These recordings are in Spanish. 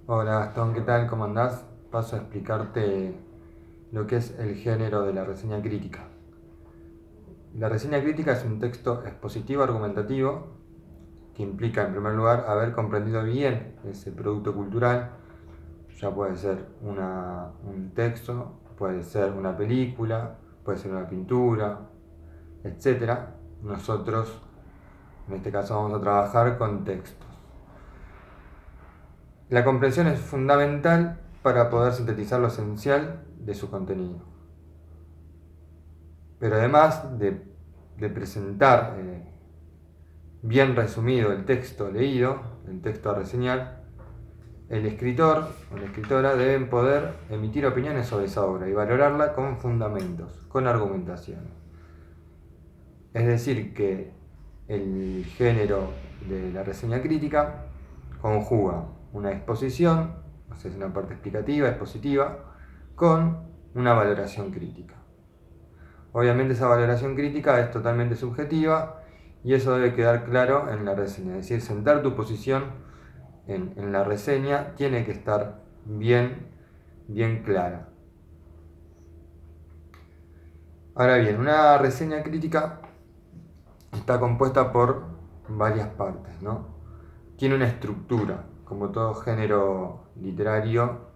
Hola Gastón, ¿qué tal? ¿Cómo andás? Paso a explicarte lo que es el género de la reseña crítica. La reseña crítica es un texto expositivo argumentativo que implica, en primer lugar, haber comprendido bien ese producto cultural. Ya puede ser un texto, puede ser una película, puede ser una pintura, etcétera. Nosotros, en este caso, vamos a trabajar con textos. La comprensión es fundamental para poder sintetizar lo esencial de su contenido. Pero además de presentar bien resumido el texto leído, el texto a reseñar, el escritor o la escritora deben poder emitir opiniones sobre esa obra y valorarla con fundamentos, con argumentación. Es decir, que el género de la reseña crítica conjuga una exposición, o sea, es una parte explicativa, expositiva, con una valoración crítica. Obviamente esa valoración crítica es totalmente subjetiva y eso debe quedar claro en la reseña. Es decir, sentar tu posición en la reseña tiene que estar bien clara. Ahora bien, una reseña crítica está compuesta por varias partes, ¿no? Tiene una estructura, como todo género literario.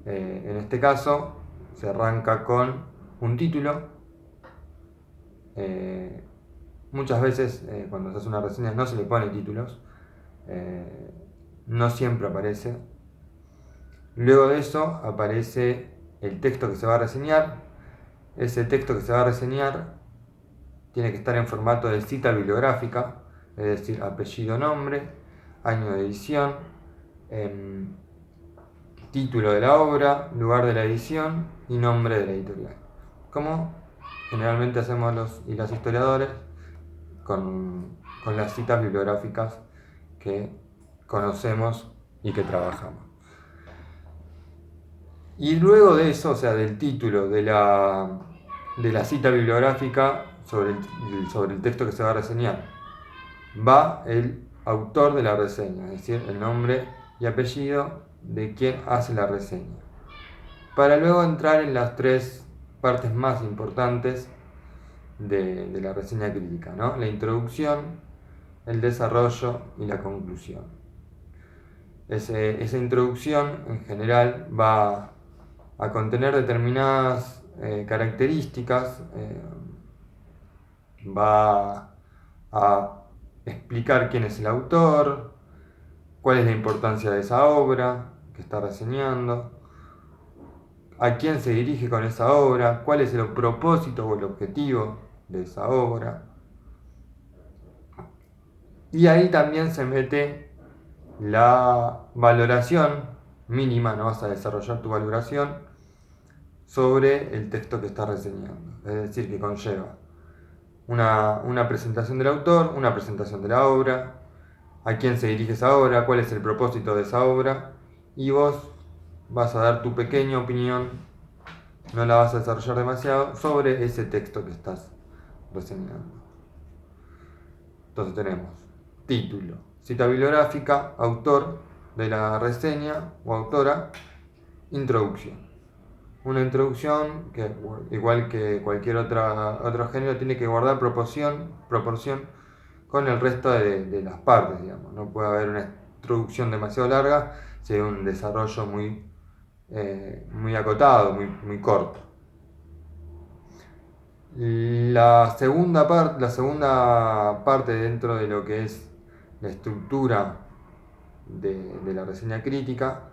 En este caso, se arranca con un título. Eh, Muchas veces cuando se hace una reseña no se le pone títulos, eh, no siempre aparece. Luego de eso aparece el texto que se va a reseñar. Ese texto que se va a reseñar tiene que estar en formato de cita bibliográfica, es decir, apellido, nombre, año de edición, título de la obra, lugar de la edición y nombre de la editorial. Como generalmente hacemos los y las historiadores con las citas bibliográficas que conocemos y que trabajamos. Y luego de eso, o sea, del título de la cita bibliográfica sobre el texto que se va a reseñar, va el autor de la reseña, es decir, el nombre y apellido de quien hace la reseña. Para luego entrar en las tres partes más importantes de la reseña crítica, ¿no? La introducción, el desarrollo y la conclusión. Esa introducción en general va a contener determinadas características, va a explicar quién es el autor, cuál es la importancia de esa obra que está reseñando, a quién se dirige con esa obra, cuál es el propósito o el objetivo de esa obra. Y ahí también se mete la valoración mínima, no vas a desarrollar tu valoración sobre el texto que estás reseñando. Es decir, que conlleva una presentación del autor, una presentación de la obra, a quién se dirige esa obra, cuál es el propósito de esa obra, y vos vas a dar tu pequeña opinión, no la vas a desarrollar demasiado, sobre ese texto que estás reseñando. Entonces tenemos título, cita bibliográfica, autor de la reseña o autora, introducción. Una introducción que, igual que cualquier otro género, tiene que guardar proporción con el resto de las partes, digamos. No puede haber una introducción demasiado larga, sería un desarrollo muy acotado, muy corto. La segunda parte dentro de lo que es la estructura de la reseña crítica,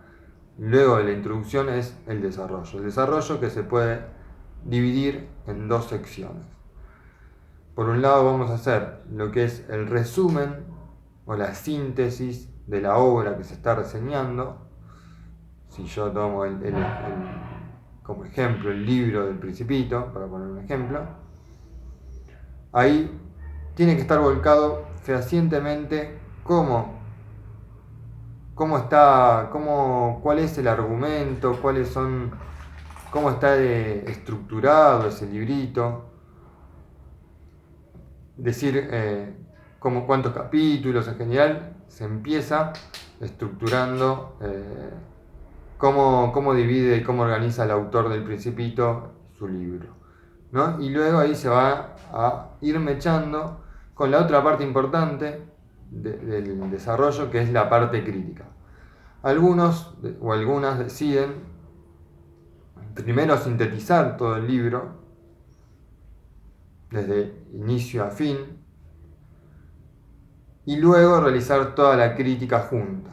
luego de la introducción, es el desarrollo. El desarrollo que se puede dividir en dos secciones. Por un lado vamos a hacer lo que es el resumen o la síntesis de la obra que se está reseñando. Si yo tomo como ejemplo el libro del Principito, para poner un ejemplo, ahí tiene que estar volcado fehacientemente cuál es el argumento, cómo está estructurado ese librito, decir cuántos capítulos. En general se empieza estructurando cómo divide y cómo organiza el autor del Principito su libro, ¿no? Y luego ahí se va a ir mechando con la otra parte importante del desarrollo, que es la parte crítica. Algunos o algunas deciden primero sintetizar todo el libro, desde inicio a fin, y luego realizar toda la crítica junta.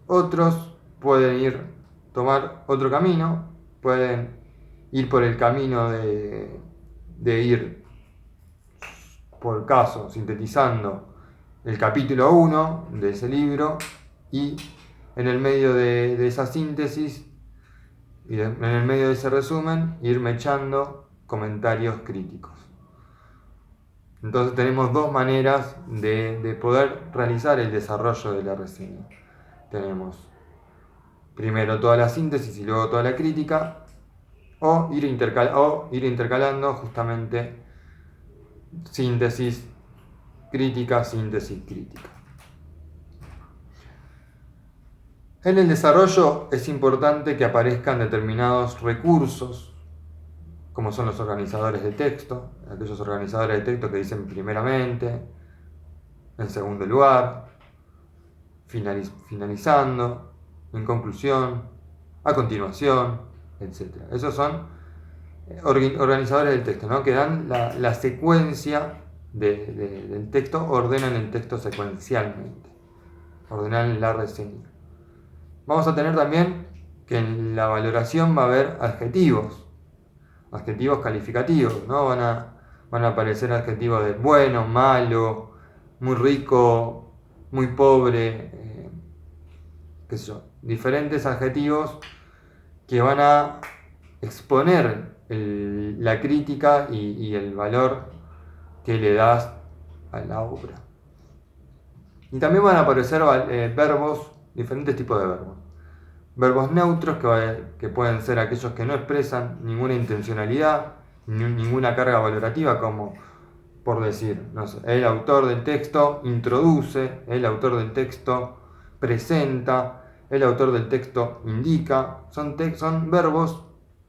Otros pueden tomar otro camino, pueden ir por el camino de ir por caso sintetizando el capítulo 1 de ese libro y en el medio de esa síntesis y en el medio de ese resumen irme echando comentarios críticos. Entonces tenemos dos maneras de poder realizar el desarrollo de la reseña. Tenemos primero toda la síntesis y luego toda la crítica, o ir intercalando justamente síntesis crítica, síntesis crítica. En el desarrollo es importante que aparezcan determinados recursos, como son los organizadores de texto, aquellos organizadores de texto que dicen primeramente, en segundo lugar, finalizando, en conclusión, a continuación, etc. Esos son organizadores del texto, ¿no? Que dan la secuencia del texto, ordenan el texto secuencialmente, ordenan la reseña. Vamos a tener también que en la valoración va a haber adjetivos calificativos, ¿no? Van a aparecer adjetivos de bueno, malo, muy rico, muy pobre, qué sé yo, diferentes adjetivos que van a exponer la crítica y el valor que le das a la obra. Y también van a aparecer verbos, diferentes tipos de verbos. Verbos neutros que pueden ser aquellos que no expresan ninguna intencionalidad, ninguna carga valorativa, como por decir, no sé, el autor del texto introduce, el autor del texto presenta, el autor del texto indica. Son verbos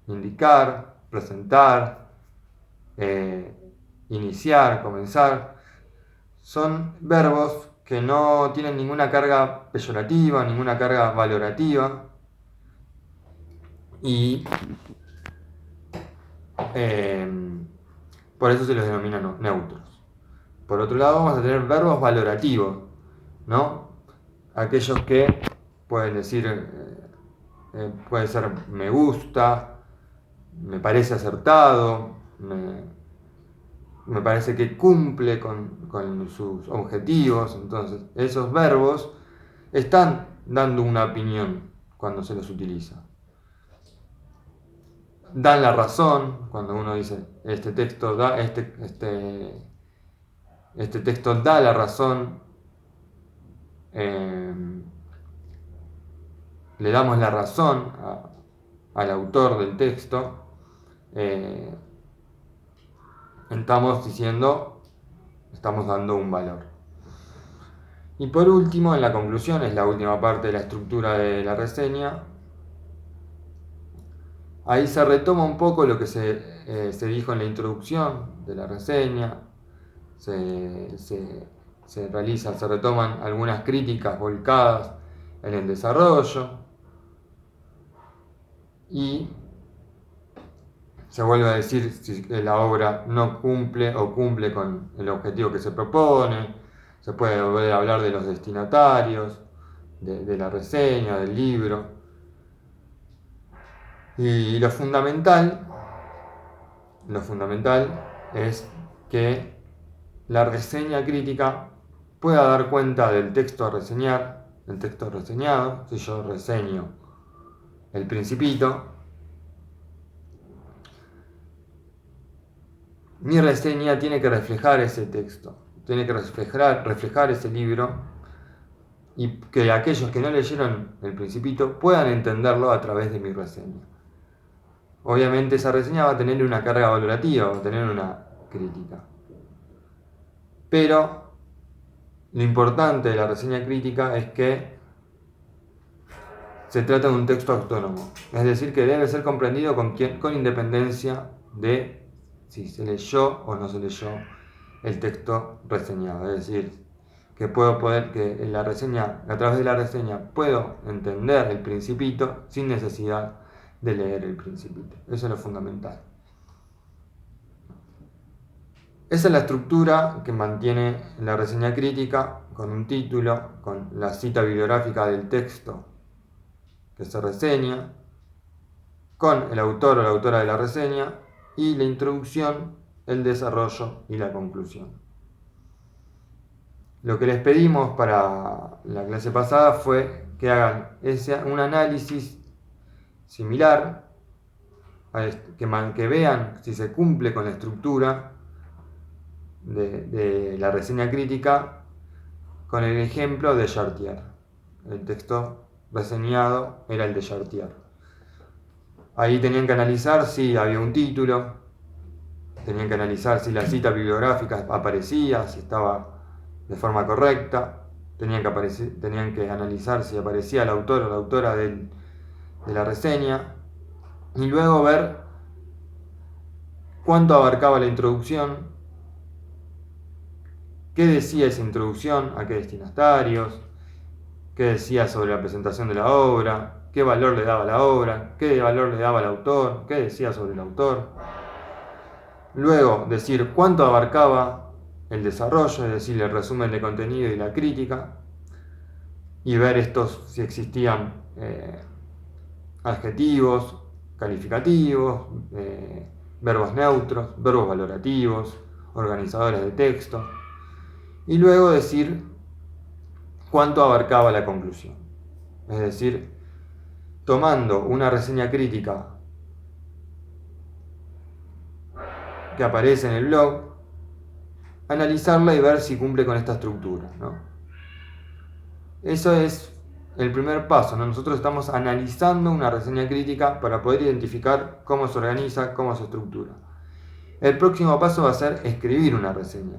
indicar, presentar, iniciar, comenzar. Son verbos que no tienen ninguna carga peyorativa, ninguna carga valorativa. Y por eso se los denomina neutros. Por otro lado, vamos a tener verbos valorativos, ¿no? Aquellos que pueden decir, puede ser me gusta, me parece acertado, me parece que cumple con sus objetivos. Entonces, esos verbos están dando una opinión cuando se los utiliza. Dan la razón, cuando uno dice este texto da la razón, le damos la razón al autor del texto, estamos dando un valor. Y por último, en la conclusión, es la última parte de la estructura de la reseña. Ahí se retoma un poco lo que se dijo en la introducción de la reseña, se retoman algunas críticas volcadas en el desarrollo y se vuelve a decir si la obra no cumple o cumple con el objetivo que se propone. Se puede volver a hablar de los destinatarios, de la reseña, del libro. Y lo fundamental es que la reseña crítica pueda dar cuenta del texto a reseñar, del texto reseñado. Si yo reseño El Principito, mi reseña tiene que reflejar ese texto, tiene que reflejar ese libro, y que aquellos que no leyeron El Principito puedan entenderlo a través de mi reseña. Obviamente esa reseña va a tener una carga valorativa, va a tener una crítica. Pero lo importante de la reseña crítica es que se trata de un texto autónomo, es decir, que debe ser comprendido con independencia de si se leyó o no se leyó el texto reseñado. Es decir, que que en la reseña, a través de la reseña puedo entender el Principito sin necesidad de leer el Principito. Eso es lo fundamental. Esa es la estructura que mantiene la reseña crítica, con un título, con la cita bibliográfica del texto que se reseña, con el autor o la autora de la reseña y la introducción, el desarrollo y la conclusión. Lo que les pedimos para la clase pasada fue que hagan un análisis similar, que vean si se cumple con la estructura de la reseña crítica con el ejemplo de Chartier. El texto reseñado era el de Chartier. Ahí tenían que analizar si había un título, tenían que analizar si la cita bibliográfica aparecía, si estaba de forma correcta, tenían que analizar si aparecía el autor o la autora de la reseña, y luego ver cuánto abarcaba la introducción, qué decía esa introducción, a qué destinatarios, qué decía sobre la presentación de la obra, qué valor le daba a la obra, qué valor le daba al autor, qué decía sobre el autor. Luego decir cuánto abarcaba el desarrollo, es decir, el resumen de contenido y la crítica, y ver si existían adjetivos, calificativos, verbos neutros, verbos valorativos, organizadores de texto, y luego decir cuánto abarcaba la conclusión. Es decir, tomando una reseña crítica que aparece en el blog, analizarla y ver si cumple con esta estructura, ¿no? Eso es el primer paso, ¿no? Nosotros estamos analizando una reseña crítica para poder identificar cómo se organiza, cómo se estructura. El próximo paso va a ser escribir una reseña.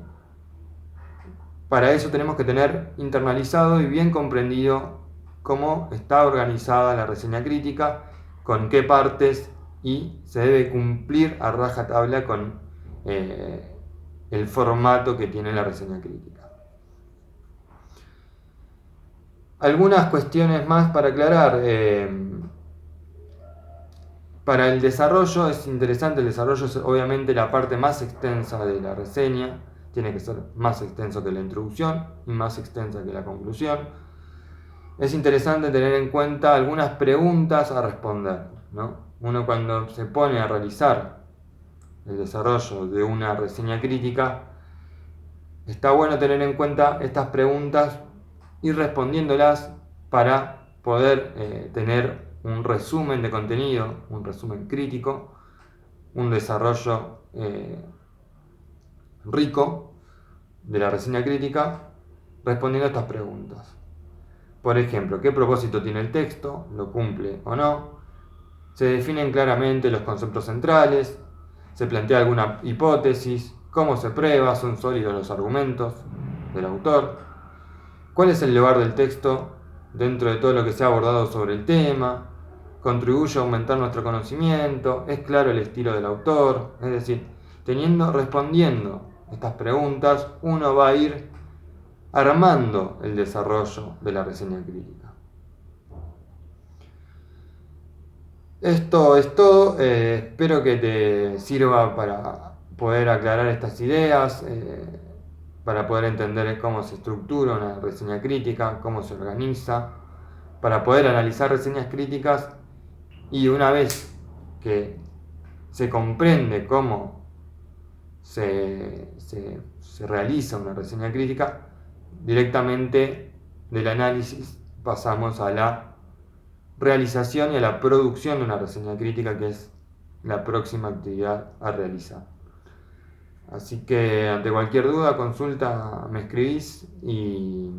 Para eso tenemos que tener internalizado y bien comprendido cómo está organizada la reseña crítica, con qué partes, y se debe cumplir a rajatabla con el formato que tiene la reseña crítica. Algunas cuestiones más para aclarar. Para el desarrollo es interesante, el desarrollo es obviamente la parte más extensa de la reseña, tiene que ser más extenso que la introducción y más extensa que la conclusión. Es interesante tener en cuenta algunas preguntas a responder, ¿no? Uno cuando se pone a realizar el desarrollo de una reseña crítica, está bueno tener en cuenta estas preguntas, ir respondiéndolas para poder tener un resumen de contenido, un resumen crítico, un desarrollo rico de la reseña crítica, respondiendo a estas preguntas. Por ejemplo, ¿qué propósito tiene el texto? ¿Lo cumple o no? Se definen claramente los conceptos centrales, se plantea alguna hipótesis, cómo se prueba, son sólidos los argumentos del autor, cuál es el lugar del texto dentro de todo lo que se ha abordado sobre el tema, contribuye a aumentar nuestro conocimiento, es claro el estilo del autor. Es decir, respondiendo estas preguntas, uno va a ir armando el desarrollo de la reseña crítica. Esto es todo, espero que te sirva para poder aclarar estas ideas, para poder entender cómo se estructura una reseña crítica, cómo se organiza, para poder analizar reseñas críticas, y una vez que se comprende cómo se realiza una reseña crítica, directamente del análisis pasamos a la realización y a la producción de una reseña crítica, que es la próxima actividad a realizar. Así que ante cualquier duda, consulta, me escribís y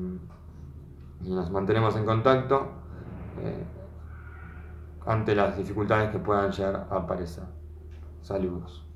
nos mantenemos en contacto ante las dificultades que puedan llegar a aparecer. Saludos.